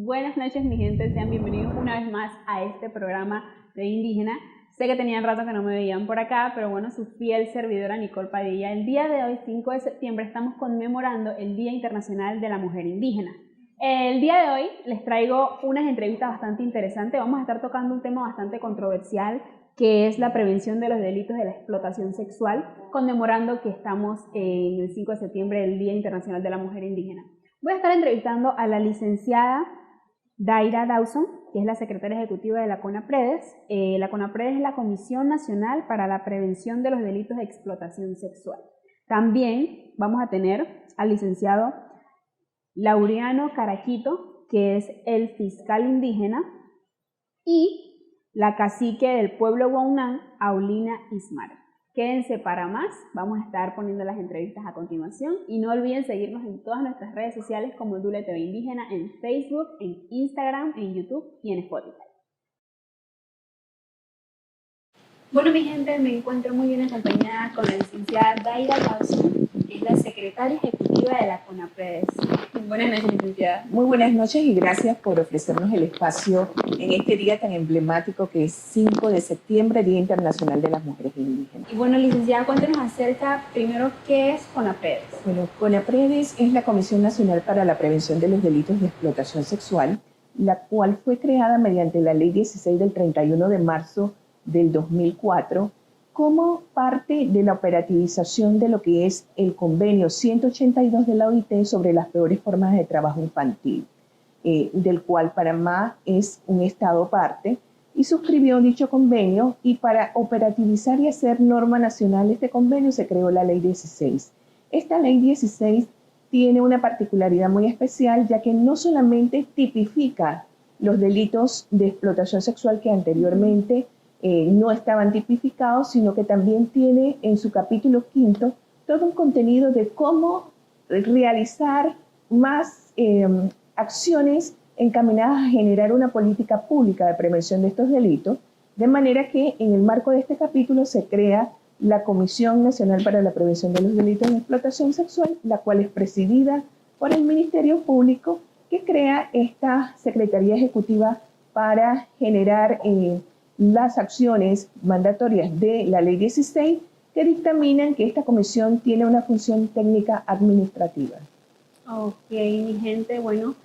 Buenas noches, mi gente, sean bienvenidos una vez más a este programa de Indígena. Sé que tenían rato que no me veían por acá, pero bueno, su fiel servidora Nicole Padilla. El día de hoy, 5 de septiembre, estamos conmemorando el Día Internacional de la Mujer Indígena. El día de hoy les traigo unas entrevistas bastante interesantes. Vamos a estar tocando un tema bastante controversial, que es la prevención de los delitos de la explotación sexual, conmemorando que estamos en el 5 de septiembre, el Día Internacional de la Mujer Indígena. Voy a estar entrevistando a la licenciada Daira Dawson, que es la secretaria ejecutiva de la CONAPREDES. La CONAPREDES es la Comisión Nacional para la Prevención de los Delitos de Explotación Sexual. También vamos a tener al licenciado Laureano Caraquito, que es el fiscal indígena, y la cacique del pueblo Guaunán, Aulina Ismar. Quédense para más, vamos a estar poniendo las entrevistas a continuación y no olviden seguirnos en todas nuestras redes sociales como Dule TV Indígena, en Facebook, en Instagram, en YouTube y en Spotify. Bueno, mi gente, me encuentro muy bien acompañada con la licenciada Daira Dawson, que es la secretaria ejecutiva de la CONAPREDES. Buenas noches, licenciada. Muy buenas noches y gracias por ofrecernos el espacio en este día tan emblemático que es 5 de septiembre, Día Internacional de las Mujeres Indígenas. Y bueno, licenciada, cuéntenos acerca, primero, ¿qué es CONAPREDES? Bueno, CONAPREDES es la Comisión Nacional para la Prevención de los Delitos de Explotación Sexual, la cual fue creada mediante la Ley 16 del 31 de marzo del 2004 como parte de la operativización de lo que es el convenio 182 de la OIT sobre las peores formas de trabajo infantil, del cual Panamá es un estado parte y suscribió dicho convenio, y para operativizar y hacer norma nacional este convenio se creó la Ley 16. Esta Ley 16 tiene una particularidad muy especial, ya que no solamente tipifica los delitos de explotación sexual que anteriormente no estaban tipificados, sino que también tiene en su capítulo 5 todo un contenido de cómo realizar más acciones encaminadas a generar una política pública de prevención de estos delitos, de manera que en el marco de este capítulo se crea la Comisión Nacional para la Prevención de los Delitos de Explotación Sexual, la cual es presidida por el Ministerio Público, que crea esta Secretaría Ejecutiva para generar las acciones mandatorias de la Ley 16, que dictaminan que esta comisión tiene una función técnica administrativa. Ok, mi gente, bueno,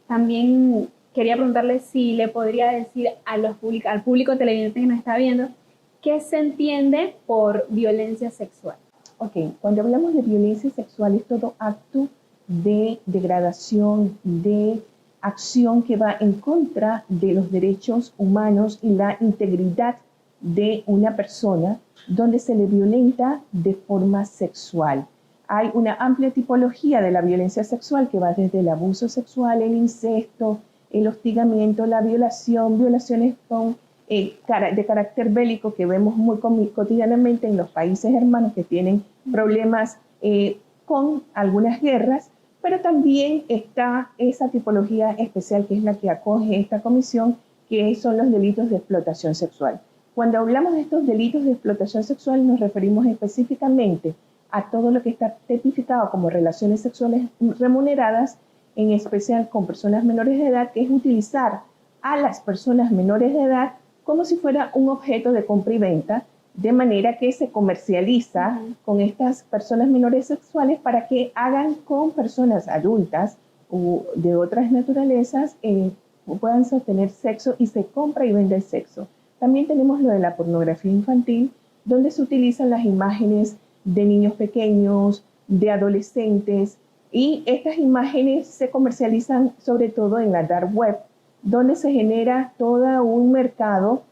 también quería preguntarle si le podría decir al público televidente que nos está viendo, ¿qué se entiende por violencia sexual? Ok, cuando hablamos de violencia sexual es todo acto de degradación, de acción que va en contra de los derechos humanos y la integridad de una persona, donde se le violenta de forma sexual. Hay una amplia tipología de la violencia sexual que va desde el abuso sexual, el incesto, el hostigamiento, la violación, violaciones de carácter bélico que vemos muy cotidianamente en los países hermanos que tienen problemas con algunas guerras, pero también está esa tipología especial que es la que acoge esta comisión, que son los delitos de explotación sexual. Cuando hablamos de estos delitos de explotación sexual nos referimos específicamente a todo lo que está tipificado como relaciones sexuales remuneradas, en especial con personas menores de edad, que es utilizar a las personas menores de edad como si fuera un objeto de compra y venta, de manera que se comercializa con estas personas menores sexuales para que hagan con personas adultas o de otras naturalezas, puedan sostener sexo, y se compra y vende el sexo. También tenemos lo de la pornografía infantil, donde se utilizan las imágenes de niños pequeños, de adolescentes, y estas imágenes se comercializan sobre todo en la dark web, donde se genera todo un mercado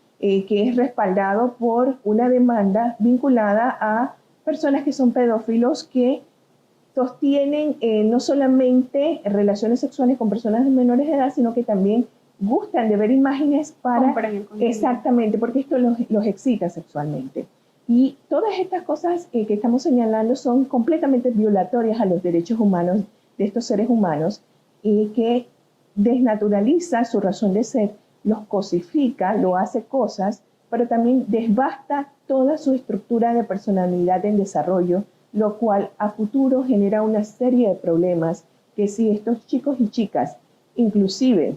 que es respaldado por una demanda vinculada a personas que son pedófilos, que sostienen no solamente relaciones sexuales con personas de menores de edad, sino que también gustan de ver imágenes para... Exactamente, porque esto los excita sexualmente. Y todas estas cosas que estamos señalando son completamente violatorias a los derechos humanos de estos seres humanos, y que desnaturaliza su razón de ser, los cosifica, lo hace cosas, pero también desbasta toda su estructura de personalidad en desarrollo, lo cual a futuro genera una serie de problemas que si estos chicos y chicas inclusive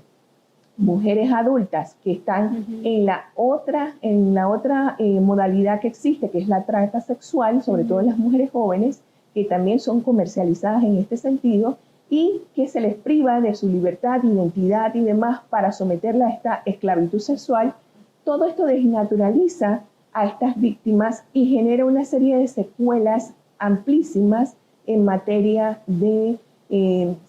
mujeres adultas que están en la otra modalidad que existe, que es la trata sexual, sobre todo las mujeres jóvenes, que también son comercializadas en este sentido y que se les priva de su libertad, identidad y demás para someterla a esta esclavitud sexual. Todo esto desnaturaliza a estas víctimas y genera una serie de secuelas amplísimas en materia de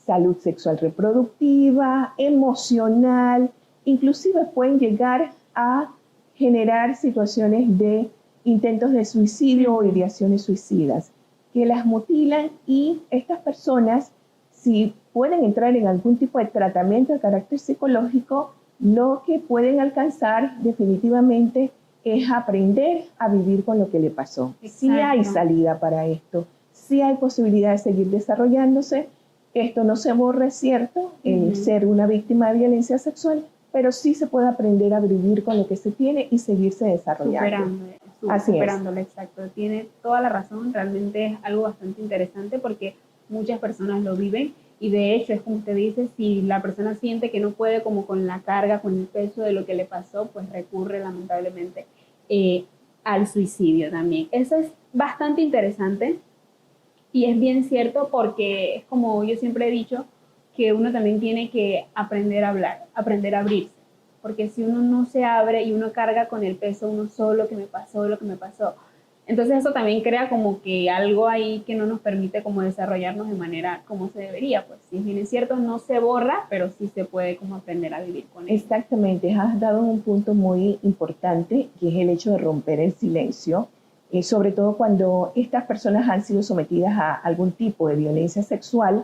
salud sexual reproductiva, emocional, inclusive pueden llegar a generar situaciones de intentos de suicidio o ideaciones suicidas, que las mutilan, y estas personas, si pueden entrar en algún tipo de tratamiento de carácter psicológico, lo que pueden alcanzar definitivamente es aprender a vivir con lo que le pasó. Sí hay salida para esto, sí hay posibilidad de seguir desarrollándose. Esto no se borra, es cierto, el ser una víctima de violencia sexual, pero sí se puede aprender a vivir con lo que se tiene y seguirse desarrollando. Superándolo, exacto. Tiene toda la razón, realmente es algo bastante interesante porque muchas personas lo viven y de hecho es como usted dice, si la persona siente que no puede como con la carga, con el peso de lo que le pasó, pues recurre lamentablemente al suicidio también. Eso es bastante interesante. Y es bien cierto porque es como yo siempre he dicho, que uno también tiene que aprender a hablar, aprender a abrirse. Porque si uno no se abre y uno carga con el peso uno solo, lo que me pasó. Entonces eso también crea como que algo ahí que no nos permite como desarrollarnos de manera como se debería. Pues si bien es cierto, no se borra, pero sí se puede como aprender a vivir con él. Exactamente, has dado un punto muy importante, que es el hecho de romper el silencio. Sobre todo cuando estas personas han sido sometidas a algún tipo de violencia sexual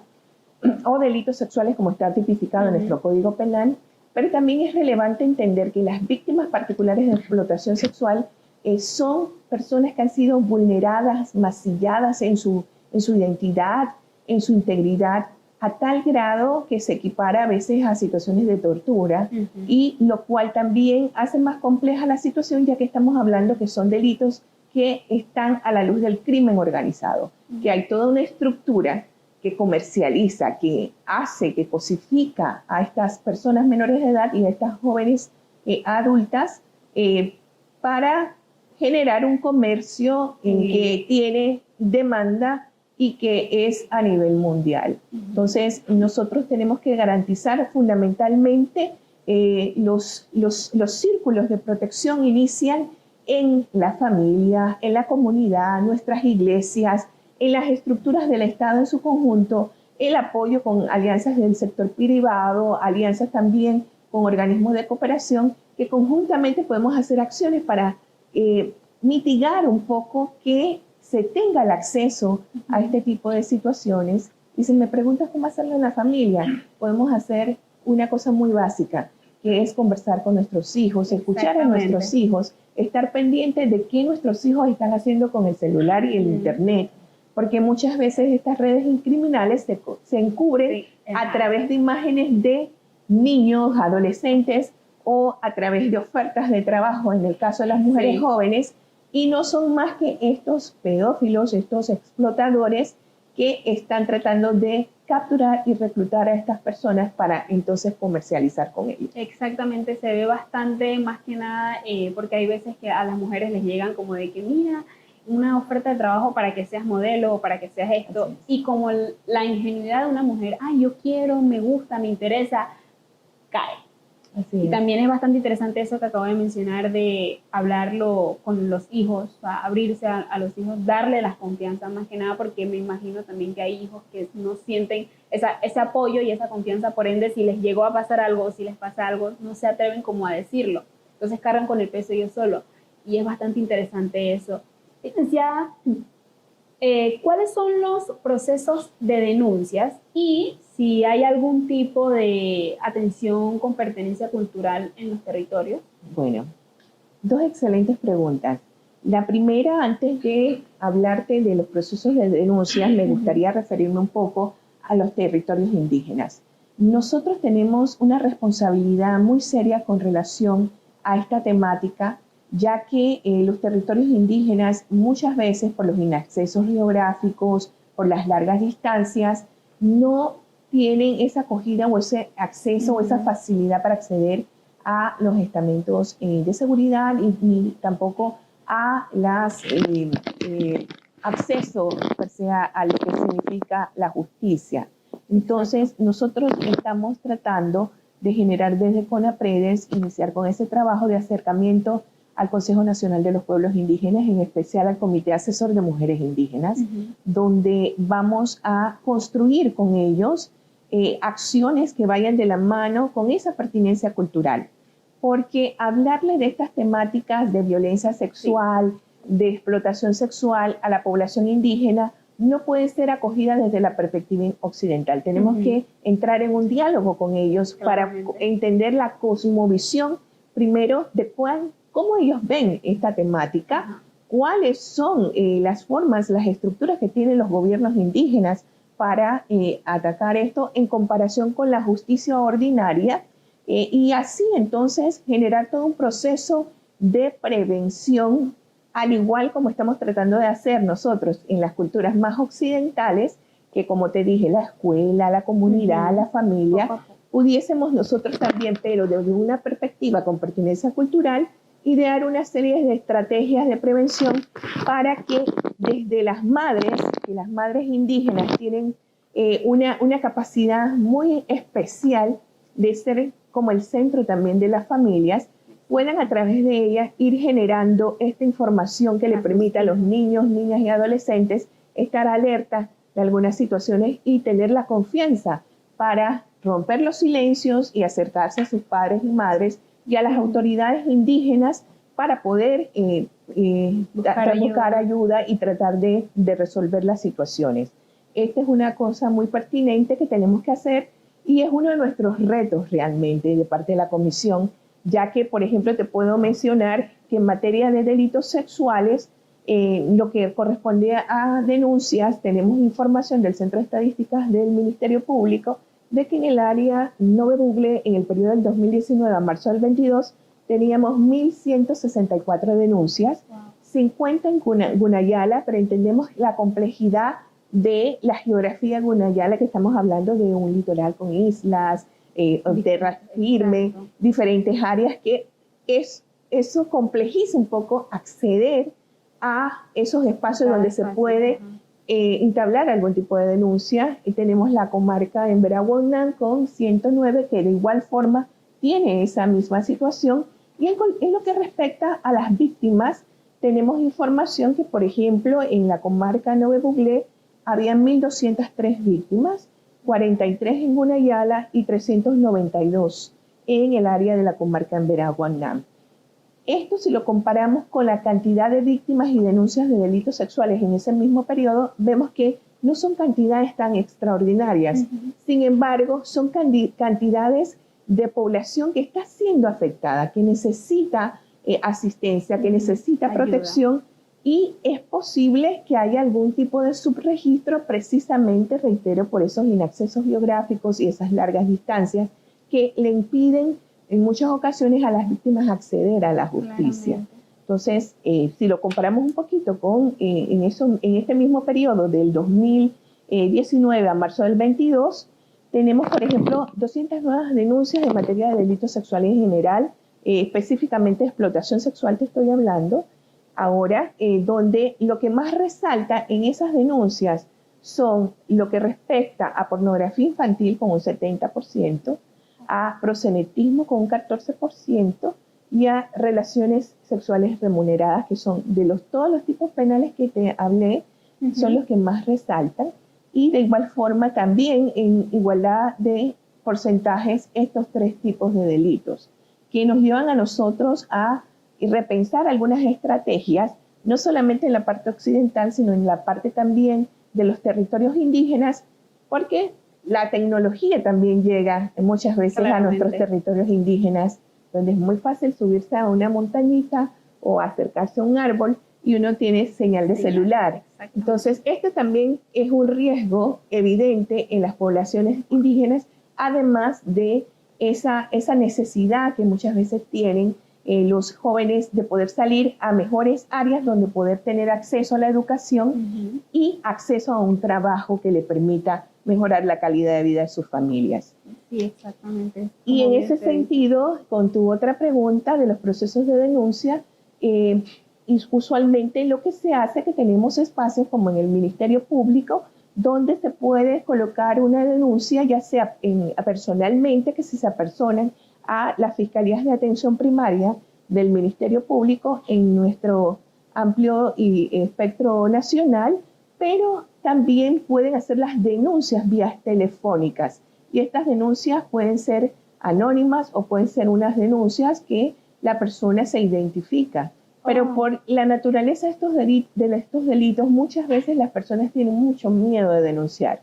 o delitos sexuales como está tipificado en nuestro Código Penal, pero también es relevante entender que las víctimas particulares de explotación sexual son personas que han sido vulneradas, mancilladas en su identidad, en su integridad, a tal grado que se equipara a veces a situaciones de tortura, y lo cual también hace más compleja la situación, ya que estamos hablando que son delitos que están a la luz del crimen organizado, que hay toda una estructura que comercializa, que hace, que cosifica a estas personas menores de edad y a estas jóvenes adultas para generar un comercio que tiene demanda y que es a nivel mundial. Entonces, nosotros tenemos que garantizar fundamentalmente los círculos de protección inicial en la familia, en la comunidad, nuestras iglesias, en las estructuras del Estado en su conjunto, el apoyo con alianzas del sector privado, alianzas también con organismos de cooperación, que conjuntamente podemos hacer acciones para mitigar un poco que se tenga el acceso a este tipo de situaciones. Y si me preguntas cómo hacerlo en la familia, podemos hacer una cosa muy básica, que es conversar con nuestros hijos, escuchar a nuestros hijos, estar pendientes de qué nuestros hijos están haciendo con el celular y el internet, porque muchas veces estas redes criminales se encubren a través de imágenes de niños, adolescentes, o a través de ofertas de trabajo, en el caso de las mujeres jóvenes, y no son más que estos pedófilos, estos explotadores que están tratando de capturar y reclutar a estas personas para entonces comercializar con ellos. Exactamente, se ve bastante más que nada porque hay veces que a las mujeres les llegan como de que mira, una oferta de trabajo para que seas modelo o para que seas esto, y como la ingenuidad de una mujer, ay, yo quiero, me gusta, me interesa, cae. Y también es bastante interesante eso que acabo de mencionar de hablarlo con los hijos, o sea, abrirse a los hijos, darle las confianzas más que nada, porque me imagino también que hay hijos que no sienten ese apoyo y esa confianza, por ende si les llegó a pasar algo o si les pasa algo, no se atreven como a decirlo, entonces cargan con el peso ellos solos, y es bastante interesante eso. Licenciada, ¿cuáles son los procesos de denuncias y si hay algún tipo de atención con pertenencia cultural en los territorios? Bueno, dos excelentes preguntas. La primera, antes de hablarte de los procesos de denuncias, me gustaría referirme un poco a los territorios indígenas. Nosotros tenemos una responsabilidad muy seria con relación a esta temática, ya que los territorios indígenas muchas veces por los inaccesos geográficos, por las largas distancias, no tienen esa acogida o ese acceso o esa facilidad para acceder a los estamentos de seguridad ni tampoco a las acceso per se a lo que significa la justicia. Entonces, nosotros estamos tratando de generar desde CONAPREDES, iniciar con ese trabajo de acercamiento al Consejo Nacional de los Pueblos Indígenas, en especial al Comité Asesor de Mujeres Indígenas, donde vamos a construir con ellos acciones que vayan de la mano con esa pertinencia cultural. Porque hablarle de estas temáticas de violencia sexual, de explotación sexual a la población indígena no puede ser acogida desde la perspectiva occidental. Tenemos que entrar en un diálogo con ellos para entender la cosmovisión, primero, de cómo ellos ven esta temática, cuáles son las formas, las estructuras que tienen los gobiernos indígenas para atacar esto en comparación con la justicia ordinaria, y así entonces generar todo un proceso de prevención, al igual como estamos tratando de hacer nosotros en las culturas más occidentales, que como te dije, la escuela, la comunidad, la familia, pudiésemos nosotros también, pero desde una perspectiva con pertinencia cultural, idear una serie de estrategias de prevención para que desde las madres, que las madres indígenas tienen una capacidad muy especial de ser como el centro también de las familias, puedan a través de ellas ir generando esta información que le permita a los niños, niñas y adolescentes estar alertas de algunas situaciones y tener la confianza para romper los silencios y acercarse a sus padres y madres y a las autoridades indígenas para poder buscar ayuda y tratar de resolver las situaciones. Esta es una cosa muy pertinente que tenemos que hacer y es uno de nuestros retos realmente de parte de la Comisión, ya que, por ejemplo, te puedo mencionar que en materia de delitos sexuales, lo que corresponde a denuncias, tenemos información del Centro de Estadísticas del Ministerio Público de que en el área Nove Bugle, en el periodo del 2019 a marzo del 22, teníamos 1.164 denuncias, 50 en Gunayala, pero entendemos la complejidad de la geografía gunayala, que estamos hablando de un litoral con islas, tierra firme, diferentes áreas, que eso complejiza un poco acceder a esos espacios donde se puede entablar algún tipo de denuncia. Y tenemos la comarca en Veraguanán con 109, que de igual forma tiene esa misma situación. Y en lo que respecta a las víctimas, tenemos información que, por ejemplo, en la comarca Nove Bugle había 1.203 víctimas, 43 en Gunayala y 392 en el área de la comarca en Veraguanán. Esto, si lo comparamos con la cantidad de víctimas y denuncias de delitos sexuales en ese mismo periodo, vemos que no son cantidades tan extraordinarias. Sin embargo, son cantidades de población que está siendo afectada, que necesita asistencia, que necesita protección, y es posible que haya algún tipo de subregistro precisamente, reitero, por esos inaccesos geográficos y esas largas distancias que le impiden en muchas ocasiones a las víctimas acceder a la justicia. Claramente. Entonces, si lo comparamos un poquito con en este mismo periodo del 2019 a marzo del 22, tenemos, por ejemplo, 200 nuevas denuncias en materia de delitos sexuales en general, específicamente de explotación sexual te estoy hablando, ahora, donde lo que más resalta en esas denuncias son lo que respecta a pornografía infantil con un 70%, a proxenetismo con un 14% y a relaciones sexuales remuneradas, que son de todos los tipos penales que te hablé, son los que más resaltan. Y de igual forma también en igualdad de porcentajes estos tres tipos de delitos, que nos llevan a nosotros a repensar algunas estrategias, no solamente en la parte occidental, sino en la parte también de los territorios indígenas, porque la tecnología también llega muchas veces a nuestros territorios indígenas, donde es muy fácil subirse a una montañita o acercarse a un árbol y uno tiene señal de celular. Entonces, este también es un riesgo evidente en las poblaciones indígenas, además de esa necesidad que muchas veces tienen los jóvenes de poder salir a mejores áreas donde poder tener acceso a la educación y acceso a un trabajo que le permita mejorar la calidad de vida de sus familias. Sí, exactamente. Y Como en bien ese se dice. sentido, con tu otra pregunta de los procesos de denuncia, y usualmente lo que se hace es que tenemos espacios como en el Ministerio Público donde se puede colocar una denuncia, ya sea personalmente, que se apersonan a las Fiscalías de Atención Primaria del Ministerio Público en nuestro amplio espectro nacional, pero también pueden hacer las denuncias vía telefónicas. Y estas denuncias pueden ser anónimas o pueden ser unas denuncias que la persona se identifica. Pero por la naturaleza de estos delitos, muchas veces las personas tienen mucho miedo de denunciar.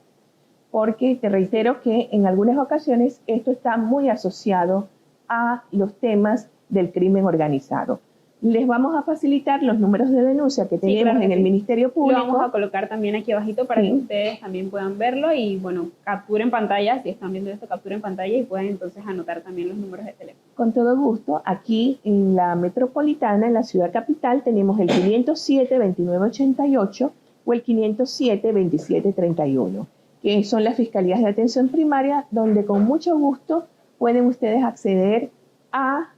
Porque te reitero que en algunas ocasiones esto está muy asociado a los temas del crimen organizado. Les vamos a facilitar los números de denuncia que tenemos claro que en el sí. Ministerio Público. Lo vamos a colocar también aquí abajito para que ustedes también puedan verlo y, bueno, capturen pantalla, si están viendo esto, capturen pantalla y pueden entonces anotar también los números de teléfono. Con todo gusto, aquí en la metropolitana, en la ciudad capital, tenemos el 507-2988 o el 507-2731, que son las Fiscalías de Atención Primaria, donde con mucho gusto pueden ustedes acceder a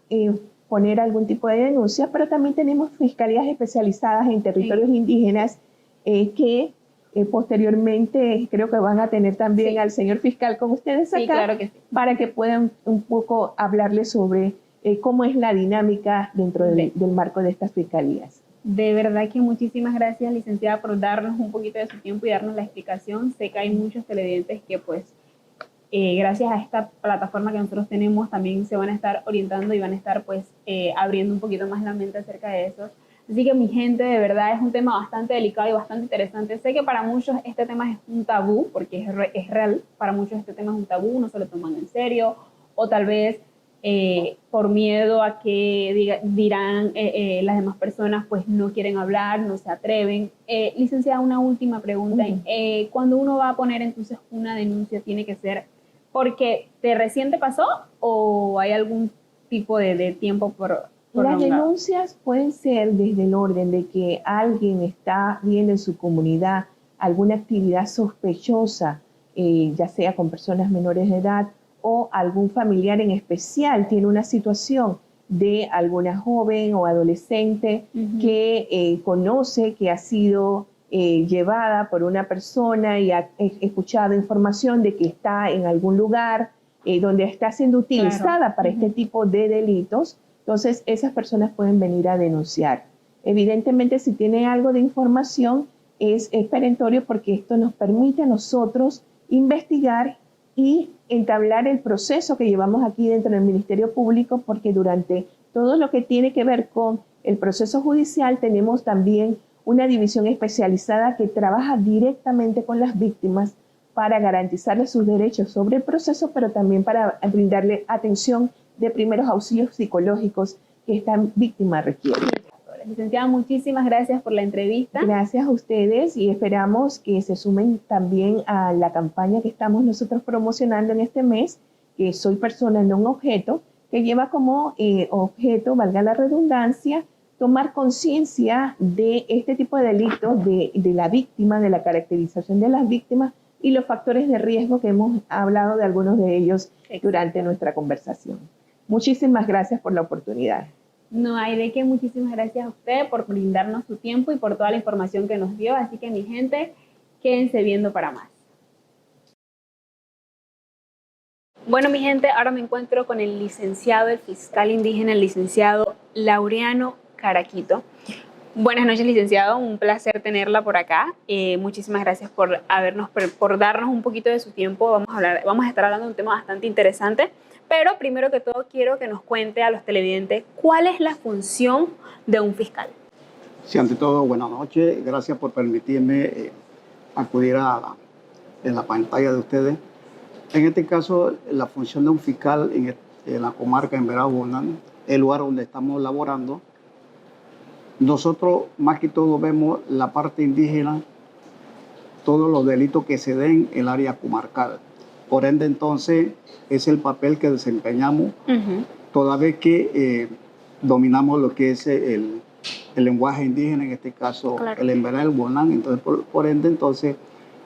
poner algún tipo de denuncia, pero también tenemos fiscalías especializadas en territorios indígenas que posteriormente creo que van a tener también al señor fiscal con ustedes acá, claro que sí, para que puedan un poco hablarles sobre cómo es la dinámica dentro del marco de estas fiscalías. De verdad que muchísimas gracias, licenciada, por darnos un poquito de su tiempo y darnos la explicación. Sé que hay muchos televidentes que pues gracias a esta plataforma que nosotros tenemos también se van a estar orientando y van a estar pues abriendo un poquito más la mente acerca de eso. Así que mi gente, de verdad es un tema bastante delicado y bastante interesante. Sé que para muchos este tema es un tabú, porque es real, para muchos este tema es un tabú, no se lo toman en serio, o tal vez por miedo a que dirán las demás personas, pues no quieren hablar, no se atreven. Licenciada, una última pregunta. Cuando uno va a poner entonces una denuncia, ¿tiene que ser porque recién te pasó o hay algún tipo de tiempo por las denuncias pueden ser desde el orden de que alguien está viendo en su comunidad alguna actividad sospechosa, ya sea con personas menores de edad o algún familiar en especial tiene una situación de alguna joven o adolescente que conoce que ha sido llevada por una persona y ha escuchado información de que está en algún lugar donde está siendo utilizada para este tipo de delitos. Entonces, esas personas pueden venir a denunciar. Evidentemente, si tiene algo de información, es perentorio porque esto nos permite a nosotros investigar y entablar el proceso que llevamos aquí dentro del Ministerio Público, porque durante todo lo que tiene que ver con el proceso judicial tenemos también una división especializada que trabaja directamente con las víctimas para garantizarles sus derechos sobre el proceso, pero también para brindarle atención de primeros auxilios psicológicos que esta víctima requiere. Licenciada, muchísimas gracias por la entrevista. Gracias a ustedes y esperamos que se sumen también a la campaña que estamos nosotros promocionando en este mes, que Soy Persona No Objeto, que lleva como objeto, valga la redundancia, tomar conciencia de este tipo de delitos, de la víctima, de la caracterización de las víctimas y los factores de riesgo que hemos hablado de algunos de ellos durante nuestra conversación. Muchísimas gracias por la oportunidad. No hay de qué, muchísimas gracias a usted por brindarnos su tiempo y por toda la información que nos dio. Así que mi gente, quédense viendo para más. Bueno, mi gente, ahora me encuentro con el licenciado, el fiscal indígena, el licenciado Laureano Caraquito. Buenas noches, licenciado. Un placer tenerla por acá. Muchísimas gracias por darnos un poquito de su tiempo. Vamos a estar hablando de un tema bastante interesante. Pero primero que todo quiero que nos cuente a los televidentes cuál es la función de un fiscal. Sí, ante todo, buenas noches. Gracias por permitirme acudir en la pantalla de ustedes. En este caso, la función de un fiscal en la comarca en Veraguanan, el lugar donde estamos laborando, nosotros más que todo vemos la parte indígena, todos los delitos que se den en el área comarcal. Por ende, entonces, es el papel que desempeñamos, toda vez que dominamos lo que es el lenguaje indígena, en este caso el Emberá, el Bonán. Entonces, por ende, entonces,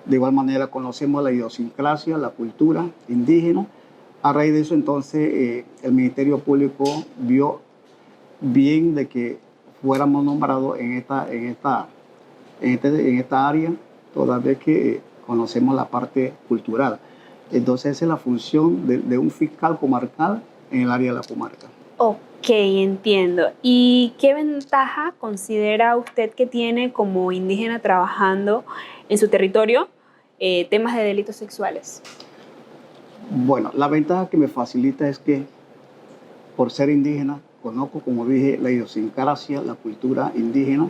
De igual manera conocemos la idiosincrasia, la cultura indígena. A raíz de eso, entonces, el Ministerio Público vio bien de que fuéramos nombrados en esta área, toda vez que conocemos la parte cultural. Entonces, esa es la función de un fiscal comarcal en el área de la comarca. Ok, entiendo. ¿Y qué ventaja considera usted que tiene como indígena trabajando en su territorio temas de delitos sexuales? Bueno, la ventaja que me facilita es que, por ser indígena, conozco, como dije, la idiosincrasia, la cultura indígena.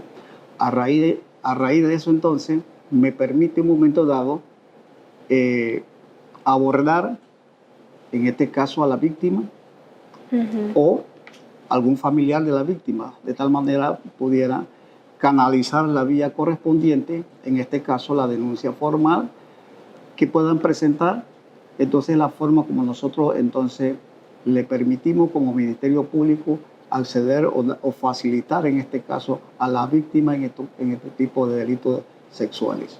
A raíz de eso, entonces, me permite en un momento dado abordar, en este caso, a la víctima o algún familiar de la víctima. De tal manera pudiera canalizar la vía correspondiente, en este caso la denuncia formal, que puedan presentar. Entonces, la forma como nosotros entonces le permitimos como Ministerio Público acceder o facilitar en este caso a la víctima en este tipo de delitos sexuales.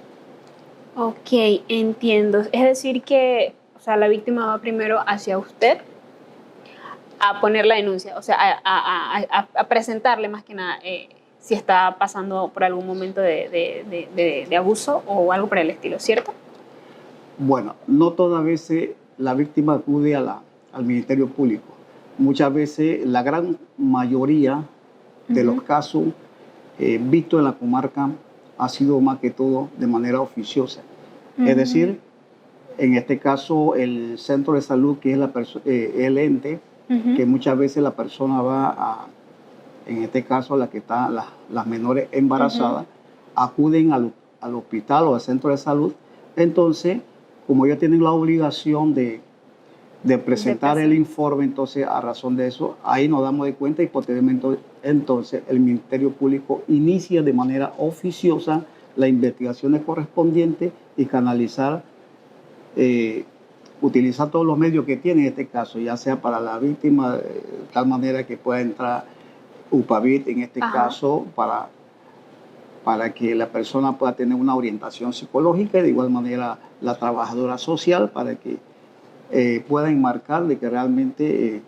Ok, entiendo. Es decir que, o sea, la víctima va primero hacia usted a poner la denuncia, o sea, a presentarle más que nada si está pasando por algún momento de abuso o algo por el estilo, ¿cierto? Bueno, no todas veces la víctima acude al Ministerio Público. Muchas veces, la gran mayoría de los casos vistos en la comarca ha sido más que todo de manera oficiosa. Es decir, en este caso, el centro de salud, que es el ente, que muchas veces la persona va en este caso, la que está, las menores embarazadas, acuden al hospital o al centro de salud. Entonces, como ellos tienen la obligación de presentar el informe, entonces a razón de eso, ahí nos damos de cuenta y posteriormente entonces el Ministerio Público inicia de manera oficiosa las investigaciones correspondientes y canalizar, utilizar todos los medios que tiene en este caso, ya sea para la víctima, de tal manera que pueda entrar UPAVIT en este caso para que la persona pueda tener una orientación psicológica y de igual manera la trabajadora social para que pueda enmarcar de que realmente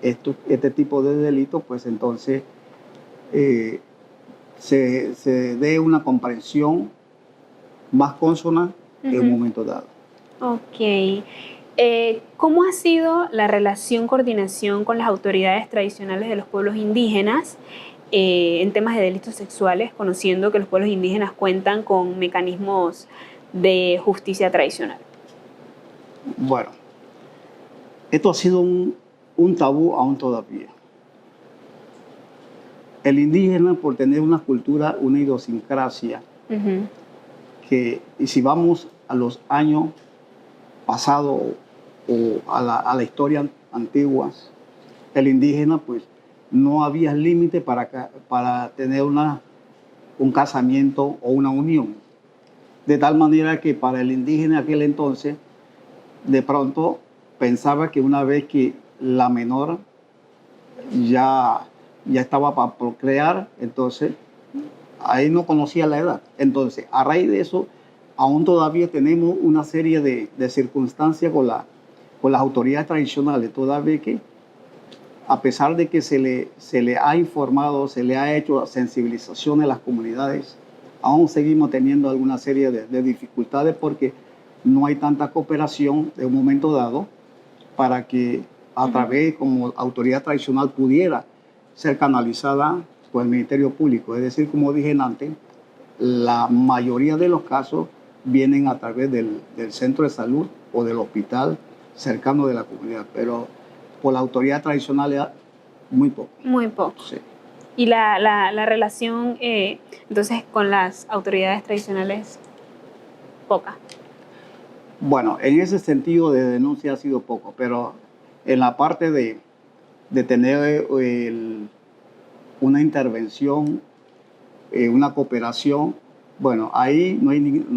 este tipo de delitos, pues entonces se dé una comprensión más consona en un momento dado. Ok. ¿Cómo ha sido la relación, coordinación con las autoridades tradicionales de los pueblos indígenas en temas de delitos sexuales, conociendo que los pueblos indígenas cuentan con mecanismos de justicia tradicional? Bueno, esto ha sido un tabú aún todavía. El indígena, por tener una cultura, una idiosincrasia, y si vamos a los años pasados o a la historia antigua, el indígena, pues, no había límite para tener un casamiento o una unión. De tal manera que para el indígena de aquel entonces, de pronto pensaba que una vez que la menor ya estaba para procrear, entonces ahí no conocía la edad. Entonces, a raíz de eso, aún todavía tenemos una serie de circunstancias con las autoridades tradicionales, todavía que, a pesar de que se le ha informado, se le ha hecho sensibilización a las comunidades, aún seguimos teniendo alguna serie de dificultades porque no hay tanta cooperación de un momento dado para que a través, como autoridad tradicional, pudiera ser canalizada por el Ministerio Público. Es decir, como dije antes, la mayoría de los casos vienen a través del centro de salud o del hospital cercano de la comunidad, pero por la autoridad tradicional muy poco. Muy poco. Sí. ¿Y la relación entonces con las autoridades tradicionales? Poca. Bueno, en ese sentido de denuncia ha sido poco, pero en la parte de tener una intervención, una cooperación, bueno, ahí no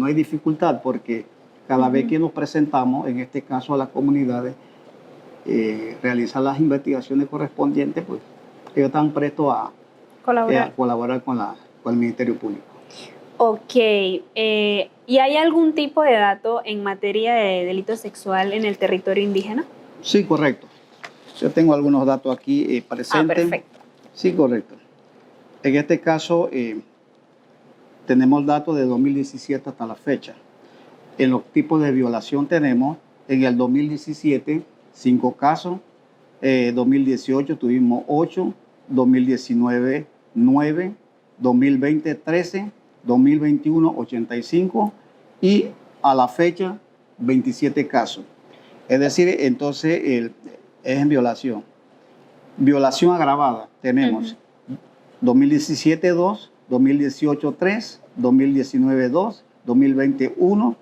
hay dificultad porque cada vez que nos presentamos, en este caso a las comunidades, realizar las investigaciones correspondientes, pues ellos están prestos a colaborar con el Ministerio Público. Ok. ¿Y hay algún tipo de dato en materia de delito sexual en el territorio indígena? Sí, correcto. Yo tengo algunos datos aquí presentes. Perfecto. Sí, correcto. En este caso, tenemos datos de 2017 hasta la fecha. En los tipos de violación tenemos, en el 2017, 5 casos, 2018 tuvimos 8, 2019, 9, 2020, 13, 2021, 85 y a la fecha, 27 casos. Es decir, entonces es en violación. Violación agravada tenemos 2017, 2, 2018, 3, 2019, 2, 2020, 1,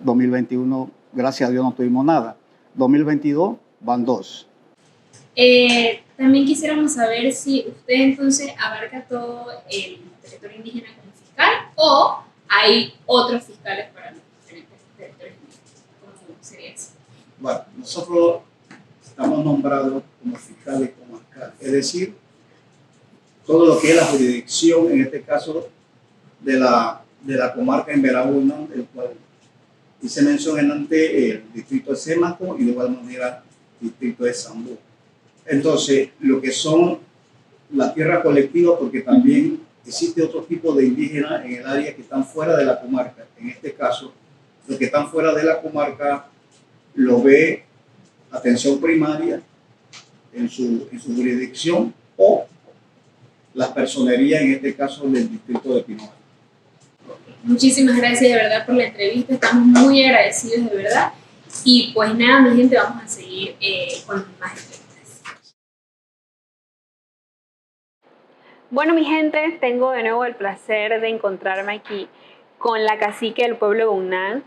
2021, gracias a Dios no tuvimos nada. 2022 van 2. También quisiéramos saber si usted entonces abarca todo el territorio indígena como fiscal o hay otros fiscales para los diferentes territorios indígenas. ¿Cómo sería eso? Bueno, nosotros estamos nombrados como fiscales comarcales, es decir, todo lo que es la jurisdicción, en este caso de la comarca en Veraúna, el cual hice mención antes el distrito de Sémaco y de igual manera el distrito de Sambú. Entonces, lo que son la tierra colectiva, porque también existe otro tipo de indígenas en el área que están fuera de la comarca. En este caso, los que están fuera de la comarca lo ve atención primaria en su jurisdicción o las personerías, en este caso del distrito de Pinoa. Muchísimas gracias de verdad por la entrevista, estamos muy agradecidos de verdad y pues nada, mi gente, vamos a seguir con más entrevistas. Bueno, mi gente, tengo de nuevo el placer de encontrarme aquí con la cacique del pueblo de Unán,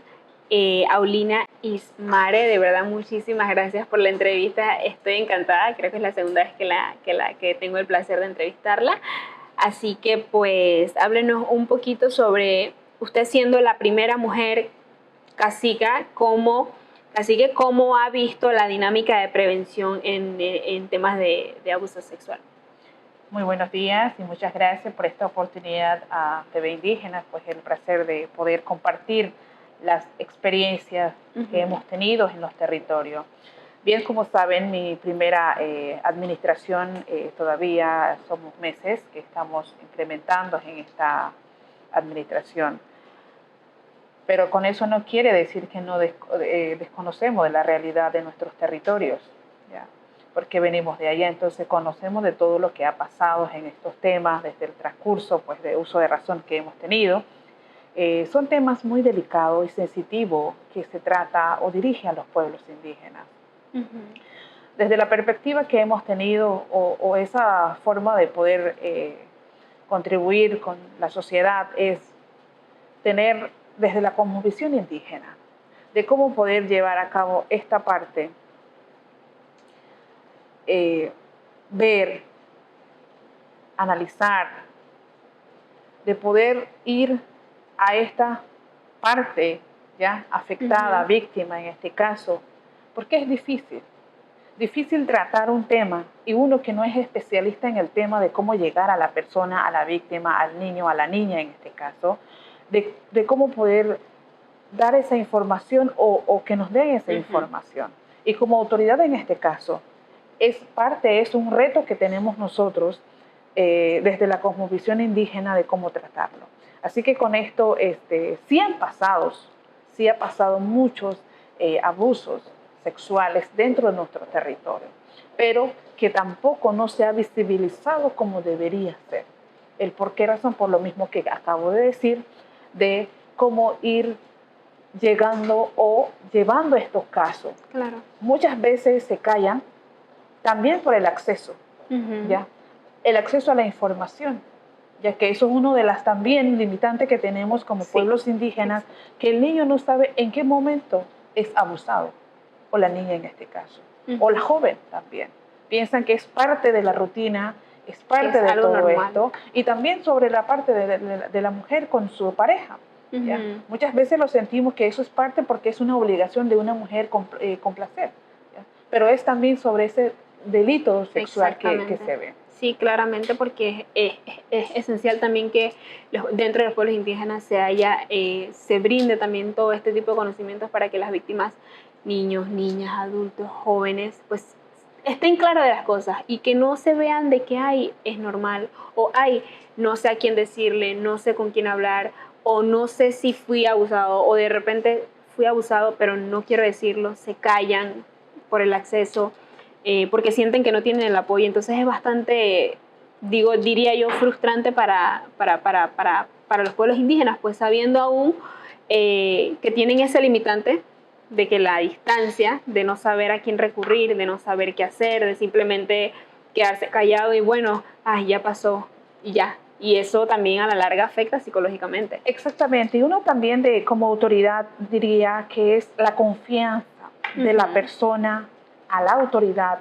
Aulina Ismare. De verdad, muchísimas gracias por la entrevista, estoy encantada, creo que es la segunda vez que tengo el placer de entrevistarla. Así que pues háblenos un poquito sobre usted siendo la primera mujer cacique, ¿cómo ha visto la dinámica de prevención en temas de abuso sexual? Muy buenos días y muchas gracias por esta oportunidad a TV Indígena, pues el placer de poder compartir las experiencias que hemos tenido en los territorios. Bien, como saben, mi primera administración todavía somos meses que estamos implementando en esta administración. Pero con eso no quiere decir que no desconocemos de la realidad de nuestros territorios, ¿ya? Porque venimos de allá, entonces conocemos de todo lo que ha pasado en estos temas desde el transcurso pues, de uso de razón que hemos tenido. Son temas muy delicados y sensitivos que se trata o dirige a los pueblos indígenas. Desde la perspectiva que hemos tenido o esa forma de poder contribuir con la sociedad es tener desde la cosmovisión indígena de cómo poder llevar a cabo esta parte, ver, analizar, de poder ir a esta parte ya afectada, víctima en este caso, porque es difícil tratar un tema y uno que no es especialista en el tema de cómo llegar a la persona, a la víctima, al niño, a la niña en este caso, de cómo poder dar esa información o que nos den esa información. Y como autoridad en este caso, es un reto que tenemos nosotros desde la cosmovisión indígena de cómo tratarlo. Así que con esto sí ha pasado muchos abusos sexuales dentro de nuestro territorio, pero que tampoco no se ha visibilizado como debería ser. ¿Por qué razón? Por lo mismo que acabo de decir, de cómo ir llegando o llevando estos casos. Claro. Muchas veces se callan también por el acceso, ¿ya? El acceso a la información, ya que eso es uno de las también limitantes que tenemos como pueblos indígenas, que el niño no sabe en qué momento es abusado, o la niña en este caso, o la joven también. Piensan que es parte de la rutina, es parte de todo normal. Esto, y también sobre la parte de la mujer con su pareja. ¿Ya? Muchas veces lo sentimos que eso es parte porque es una obligación de una mujer complacer, ¿ya? Pero es también sobre ese delito sexual que se ve. Sí, claramente, porque es esencial también que dentro de los pueblos indígenas se brinde también todo este tipo de conocimientos para que las víctimas, niños, niñas, adultos, jóvenes, pues estén claros de las cosas y que no se vean de que hay es normal o hay no sé a quién decirle, no sé con quién hablar o no sé si fui abusado o de repente fui abusado pero no quiero decirlo, se callan por el acceso. Porque sienten que no tienen el apoyo. Entonces es bastante, diría yo, frustrante para los pueblos indígenas, pues sabiendo aún que tienen ese limitante de que la distancia, de no saber a quién recurrir, de no saber qué hacer, de simplemente quedarse callado y bueno, ya pasó y ya. Y eso también a la larga afecta psicológicamente. Exactamente, y uno también como autoridad diría que es la confianza de la persona a la autoridad,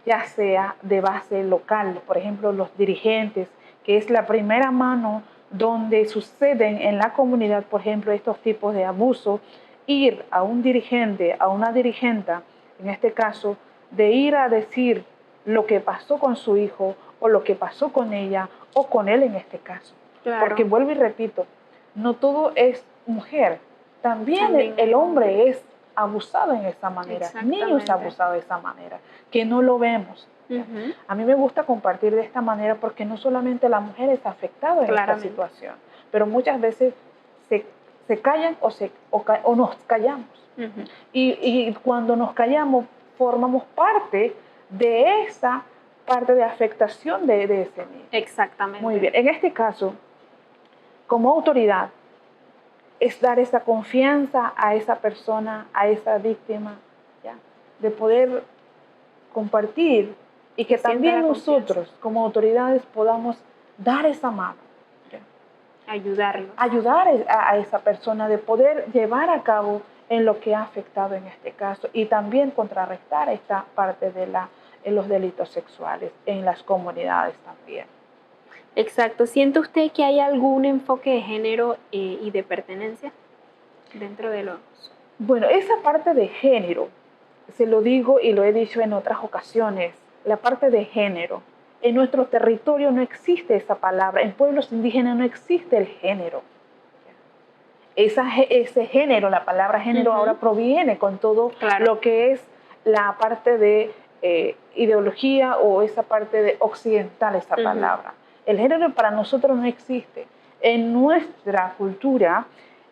ya sea de base local, por ejemplo, los dirigentes, que es la primera mano donde suceden en la comunidad, por ejemplo, estos tipos de abuso, ir a un dirigente, a una dirigenta, en este caso, de ir a decir lo que pasó con su hijo o lo que pasó con ella o con él en este caso. Claro. Porque vuelvo y repito, no todo es mujer, también el hombre es abusado en esa manera, niños abusados de esa manera, que no lo vemos. A mí me gusta compartir de esta manera porque no solamente la mujer es afectada en esta situación, pero muchas veces se callan o nos callamos. Y cuando nos callamos, formamos parte de esa parte de afectación de ese niño. Exactamente. Muy bien, en este caso, como autoridad, es dar esa confianza a esa persona, a esa víctima, ¿ya? De poder compartir y que también nosotros como autoridades podamos dar esa mano. ¿Ya? Ayudar a esa persona de poder llevar a cabo en lo que ha afectado en este caso y también contrarrestar esta parte de los delitos sexuales en las comunidades también. Exacto. ¿Siente usted que hay algún enfoque de género y de pertenencia dentro de los...? Bueno, esa parte de género, se lo digo y lo he dicho en otras ocasiones, la parte de género. En nuestro territorio no existe esa palabra, en pueblos indígenas no existe el género. Ese género, la palabra género ahora proviene con todo lo que es la parte de ideología o esa parte de occidental, esa palabra. El género para nosotros no existe. En nuestra cultura,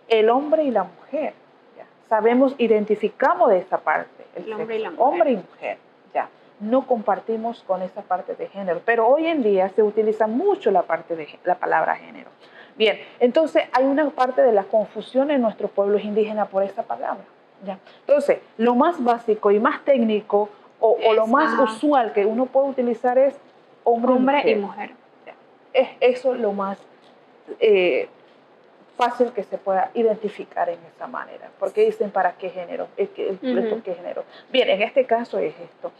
el hombre y la mujer, ¿ya? Sabemos, identificamos de esa parte. El hombre y la mujer. Hombre y mujer, ya. No compartimos con esa parte de género, pero hoy en día se utiliza mucho la palabra género. Bien, entonces hay una parte de la confusión en nuestros pueblos indígenas por esa palabra, ¿ya? Entonces, lo más básico y más técnico o lo más usual que uno puede utilizar es hombre y mujer. Es eso lo más fácil que se pueda identificar en esa manera. Porque dicen para qué género, ¿qué género? Bien, en este caso es esto.